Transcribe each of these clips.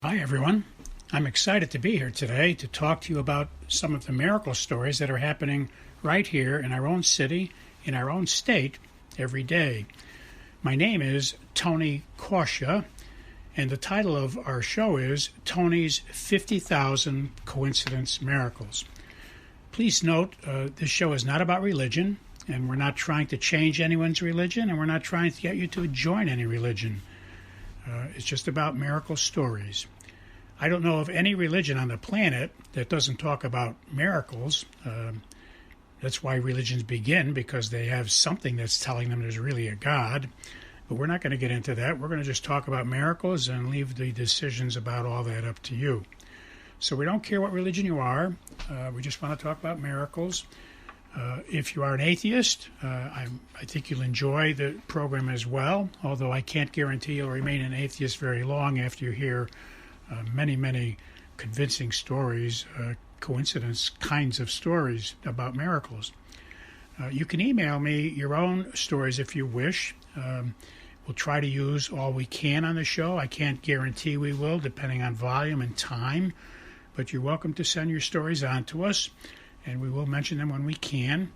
Hi, everyone. I'm excited to be here today to talk to you about some of the miracle stories that are happening right here in our own city, in our own state, every day. My name is Tony Kausha, and the title of our show is Tony's 50,000 Coincidence Miracles. Please note, this show is not about religion, and we're not trying to change anyone's religion, and we're not trying to get you to join any religion. It's just about miracle stories. I don't know of any religion on the planet that doesn't talk about miracles. That's why religions begin, because they have something that's telling them there's really a God. But we're not going to get into that. We're going to just talk about miracles and leave the decisions about all that up to you. So we don't care what religion you are. We just want to talk about miracles. If you are an atheist, I think you'll enjoy the program as well, although I can't guarantee you'll remain an atheist very long after you hear many convincing stories, coincidence kinds of stories about miracles. You can email me your own stories if you wish. We'll try to use all we can on the show. I can't guarantee we will, depending on volume and time, but you're welcome to send your stories on to us, and we will mention them when we can.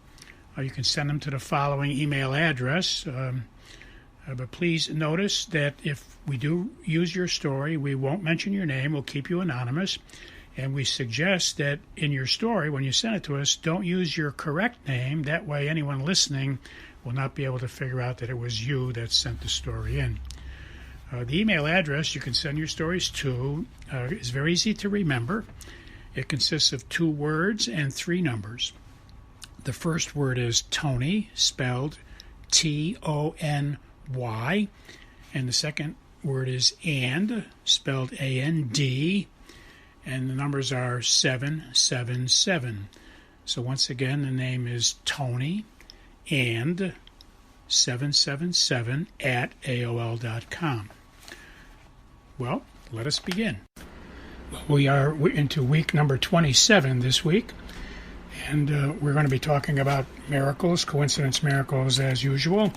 You can send them to the following email address. But please notice that if we do use your story, we won't mention your name. We'll keep you anonymous. And we suggest that in your story, when you send it to us, don't use your correct name. That way anyone listening will not be able to figure out that it was you that sent the story in. The email address you can send your stories to is very easy to remember. It consists of 2 words and 3 numbers. The first word is Tony, spelled Tony, and the second word is and, spelled A-N-D, and the numbers are 777. So once again, the name is Tony and 777 at AOL.com. Well, let us begin. We are into week number 27 this week, and we're going to be talking about miracles, coincidence miracles as usual.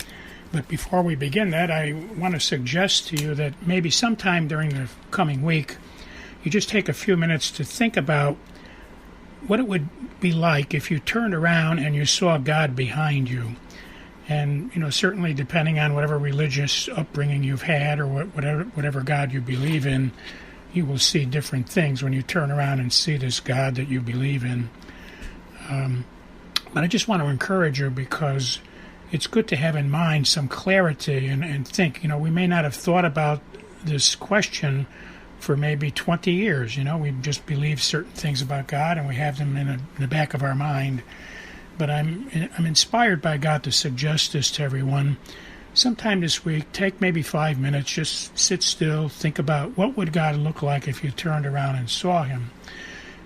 But before we begin that, I want to suggest to you that maybe sometime during the coming week, you just take a few minutes to think about what it would be like if you turned around and you saw God behind you. And, certainly depending on whatever religious upbringing you've had or whatever God you believe in, you will see different things when you turn around and see this God that you believe in. But I just want to encourage you, because it's good to have in mind some clarity and think, we may not have thought about this question for maybe 20 years. We just believe certain things about God and we have them in the back of our mind. But I'm inspired by God to suggest this to everyone. Sometime this week, take maybe 5 minutes, just sit still, think about what would God look like if you turned around and saw him.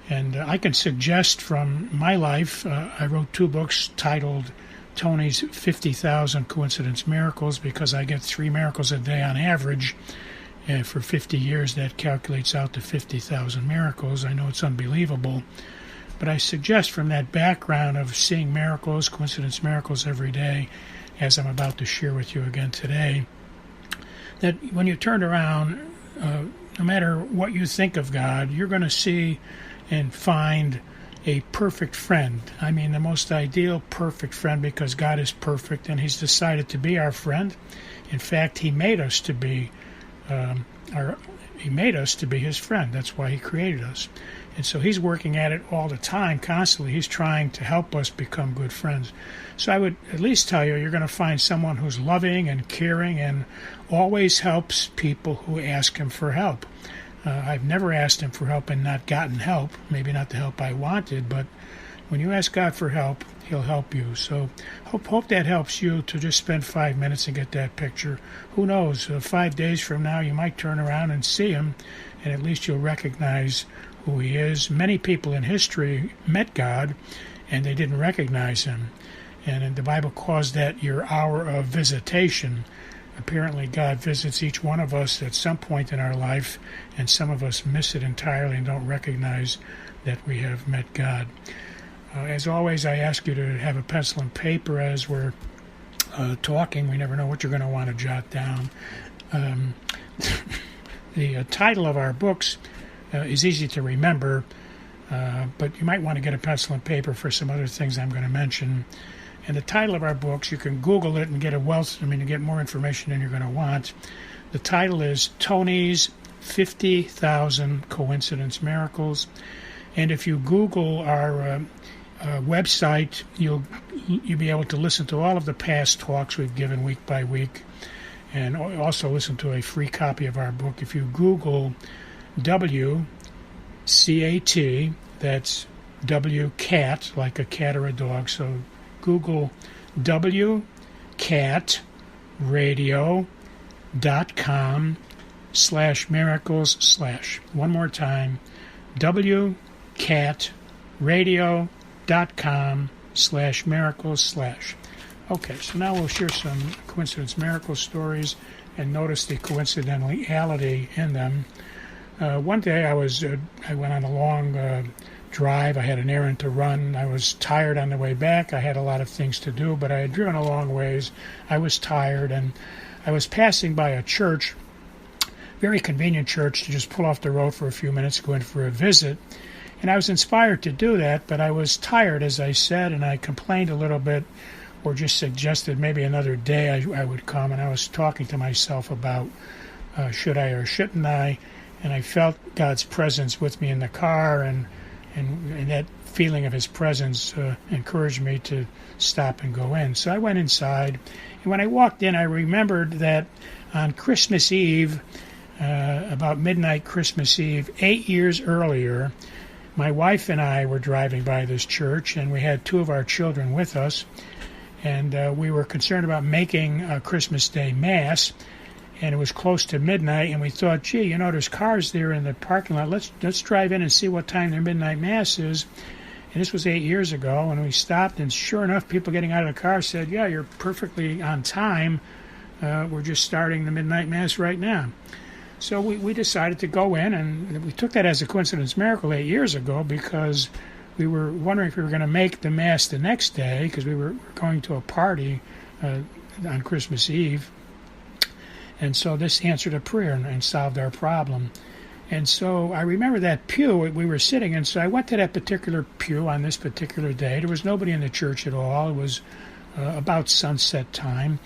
And I can suggest from my life, I wrote 2 books titled Tony's 50,000 Coincidence Miracles, because I get 3 miracles a day on average. And for 50 years, that calculates out to 50,000 miracles. I know it's unbelievable. But I suggest from that background of seeing miracles, coincidence miracles every day, as I'm about to share with you again today, that when you turn around, no matter what you think of God, you're going to see and find a perfect friend. I mean, the most ideal perfect friend, because God is perfect and he's decided to be our friend. In fact, he made us to be his friend. That's why he created us. And so he's working at it all the time, constantly. He's trying to help us become good friends. So I would at least tell you, you're going to find someone who's loving and caring and always helps people who ask him for help. I've never asked him for help and not gotten help. Maybe not the help I wanted, but when you ask God for help, he'll help you. So hope that helps you to just spend 5 minutes and get that picture. Who knows, 5 days from now you might turn around and see him, and at least you'll recognize who he is. Many people in history met God, and they didn't recognize him. And the Bible calls that your hour of visitation. Apparently, God visits each one of us at some point in our life, and some of us miss it entirely and don't recognize that we have met God. As always, I ask you to have a pencil and paper as we're talking. We never know what you're going to want to jot down. The title of our books is easy to remember, but you might want to get a pencil and paper for some other things I'm going to mention. And the title of our books, you can Google it and get get more information than you're going to want. The title is Tony's 50,000 Coincidence Miracles. And if you Google our website, you'll be able to listen to all of the past talks we've given week by week, and also listen to a free copy of our book. If you Google WCAT, that's WCAT, like a cat or a dog. So Google WCATradio.com/miracles/ one more time, WCATradio.com/miracles/. Okay, so now we'll share some coincidence miracle stories and notice the coincidentality in them. One day I went on a long drive. I had an errand to run. I was tired on the way back. I had a lot of things to do, but I had driven a long ways. I was tired, and I was passing by a church, very convenient church to just pull off the road for a few minutes, go in for a visit. And I was inspired to do that, but I was tired, as I said, and I complained a little bit, or just suggested maybe another day I would come. And I was talking to myself about should I or shouldn't I, and I felt God's presence with me in the car, and that feeling of his presence encouraged me to stop and go in. So I went inside, and when I walked in, I remembered that on Christmas Eve, about midnight Christmas Eve, 8 years earlier, my wife and I were driving by this church, and we had two of our children with us, and we were concerned about making a Christmas Day Mass, and it was close to midnight, and we thought, gee, there's cars there in the parking lot. Let's drive in and see what time their midnight Mass is. And this was 8 years ago, and we stopped, and sure enough, people getting out of the car said, yeah, you're perfectly on time. We're just starting the midnight Mass right now. So we decided to go in, and we took that as a coincidence miracle 8 years ago, because we were wondering if we were going to make the Mass the next day, because we were going to a party on Christmas Eve. And so this answered a prayer and solved our problem. And so I remember that pew we were sitting in, so I went to that particular pew on this particular day. There was nobody in the church at all. It was about sunset time.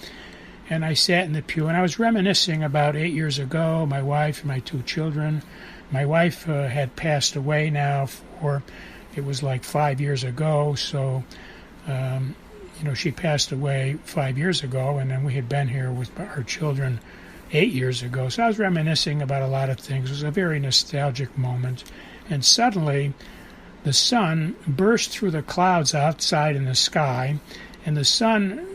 And I sat in the pew, and I was reminiscing about 8 years ago, my wife and my two children. My wife had passed away now it was like 5 years ago, so, she passed away 5 years ago, and then we had been here with our children 8 years ago. So I was reminiscing about a lot of things. It was a very nostalgic moment. And suddenly, the sun burst through the clouds outside in the sky, and the sun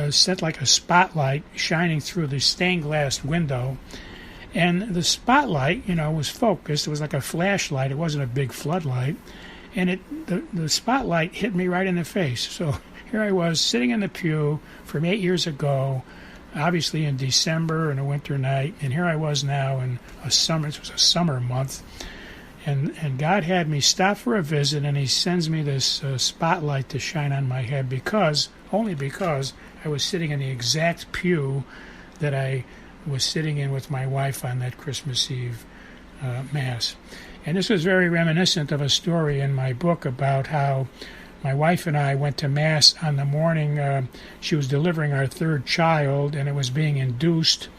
sent like a spotlight shining through the stained glass window. And the spotlight, was focused. It was like a flashlight. It wasn't a big floodlight. And the spotlight hit me right in the face. So here I was sitting in the pew from 8 years ago, obviously in December and a winter night, and here I was now in a summer. It was a summer month, and God had me stop for a visit, and he sends me this spotlight to shine on my head only because I was sitting in the exact pew that I was sitting in with my wife on that Christmas Eve Mass. And this was very reminiscent of a story in my book about how my wife and I went to Mass on the morning. She was delivering our third child, and it was being induced.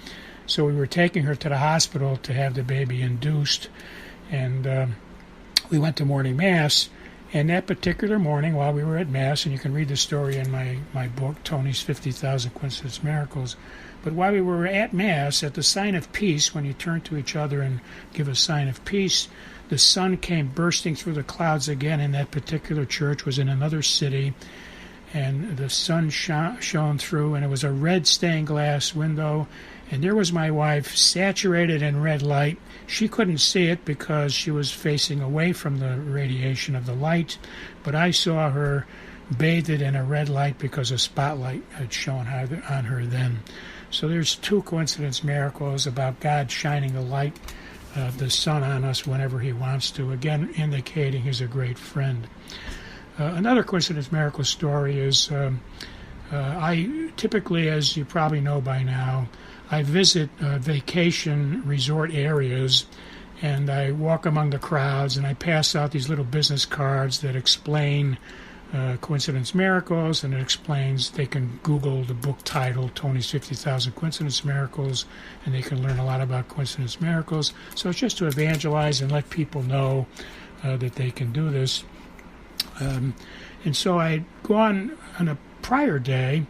So we were taking her to the hospital to have the baby induced. And we went to morning Mass. And that particular morning, while we were at Mass, and you can read the story in my book, Tony's 50,000 Coincidence Miracles, but while we were at Mass, at the sign of peace, when you turn to each other and give a sign of peace, the sun came bursting through the clouds again, and that particular church was in another city, and the sun shone through, and it was a red stained glass window, and there was my wife, saturated in red light. She couldn't see it because she was facing away from the radiation of the light, but I saw her bathed in a red light because a spotlight had shone on her then. So there's two coincidence miracles about God shining the light, the sun on us whenever he wants to, again indicating he's a great friend. Another coincidence miracle story is I typically, as you probably know by now, I visit vacation resort areas, and I walk among the crowds, and I pass out these little business cards that explain coincidence miracles, and it explains, they can Google the book title, Tony's 50,000 Coincidence Miracles, and they can learn a lot about coincidence miracles. So it's just to evangelize and let people know that they can do this. And so I had gone on a prior day,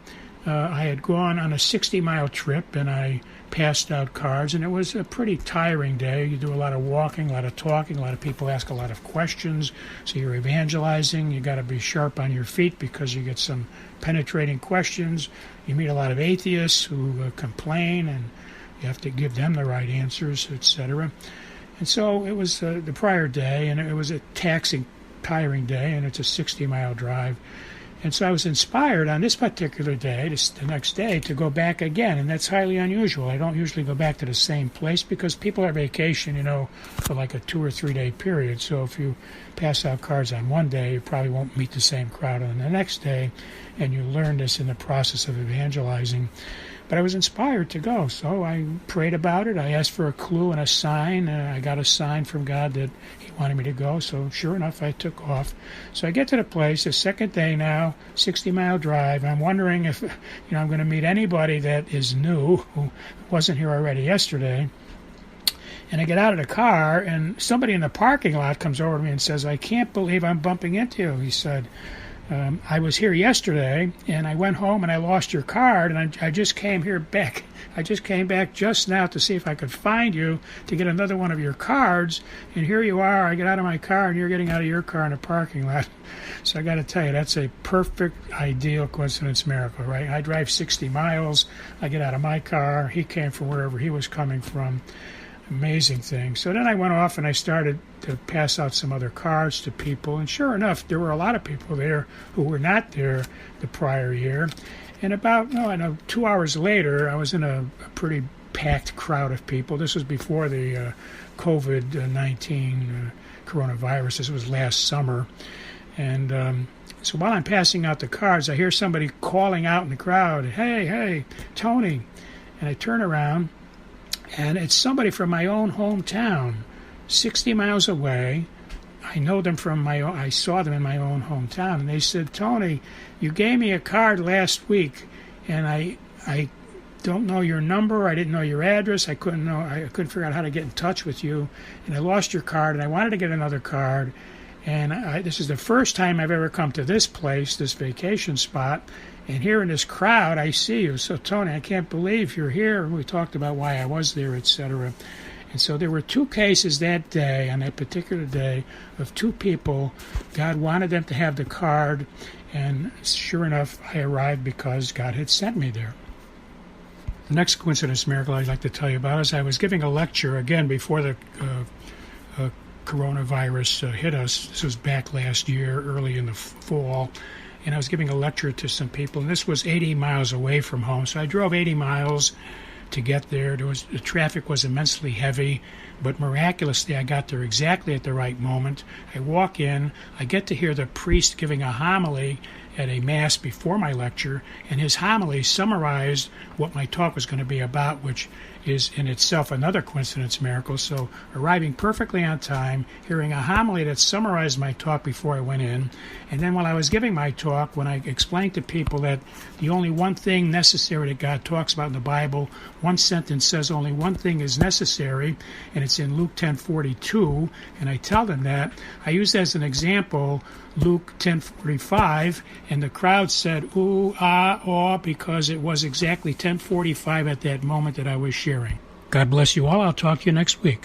I had gone on a 60-mile trip, and I passed out cards, and it was a pretty tiring day. You do a lot of walking, a lot of talking, a lot of people ask a lot of questions, so you're evangelizing. You got to be sharp on your feet because you get some penetrating questions. You meet a lot of atheists who complain, and you have to give them the right answers, etc. And so it was the prior day, and it was a taxing, tiring day, and it's a 60-mile drive. And so I was inspired on this particular day, the next day, to go back again, and that's highly unusual. I don't usually go back to the same place because people are vacation, for like a 2 or 3 day period. So if you pass out cards on one day, you probably won't meet the same crowd on the next day, and you learn this in the process of evangelizing. But I was inspired to go, so I prayed about it. I asked for a clue and a sign. I got a sign from God that He wanted me to go, so sure enough, I took off. So I get to the place, the second day now, 60-mile drive. I'm wondering if I'm going to meet anybody that is new, who wasn't here already yesterday. And I get out of the car, and somebody in the parking lot comes over to me and says, "I can't believe I'm bumping into you." He said, I was here yesterday, and I went home and I lost your card, and I just came back. I just came back just now to see if I could find you to get another one of your cards, and here you are. I get out of my car, and you're getting out of your car in a parking lot. So I got to tell you, that's a perfect, ideal coincidence miracle, right? I drive 60 miles. I get out of my car. He came from wherever he was coming from. Amazing thing. So then I went off and I started to pass out some other cards to people, and sure enough, there were a lot of people there who were not there the prior year. And about 2 hours later, I was in a pretty packed crowd of people. This was before the COVID-19 coronavirus. This was last summer. And so while I'm passing out the cards, I hear somebody calling out in the crowd, hey, Tony. And I turn around, and it's somebody from my own hometown, 60 miles away. I know them I saw them in my own hometown, and they said, "Tony, you gave me a card last week, and I don't know your number. I didn't know your address. I couldn't figure out how to get in touch with you, and I lost your card, and I wanted to get another card. And this is the first time I've ever come to this place, this vacation spot, and here in this crowd, I see you. So, Tony, I can't believe you're here." We talked about why I was there, etc. And so there were 2 cases that day, on that particular day, of 2 people. God wanted them to have the card, and sure enough, I arrived because God had sent me there. The next coincidence miracle I'd like to tell you about is I was giving a lecture, again, before the coronavirus hit us. This was back last year, early in the fall. And I was giving a lecture to some people, and this was 80 miles away from home. So I drove 80 miles to get there. The traffic was immensely heavy, but miraculously I got there exactly at the right moment. I walk in, I get to hear the priest giving a homily at a mass before my lecture, and his homily summarized what my talk was going to be about, which is in itself another coincidence miracle. So arriving perfectly on time, hearing a homily that summarized my talk before I went in, and then while I was giving my talk, when I explained to people that the only one thing necessary that God talks about in the Bible, one sentence says only one thing is necessary, and it's in Luke 10:42, and I tell them that, I used as an example Luke 10:45, and the crowd said, "Ooh, ah, aw," because it was exactly 10:45 at that moment that I was sharing. God bless you all. I'll talk to you next week.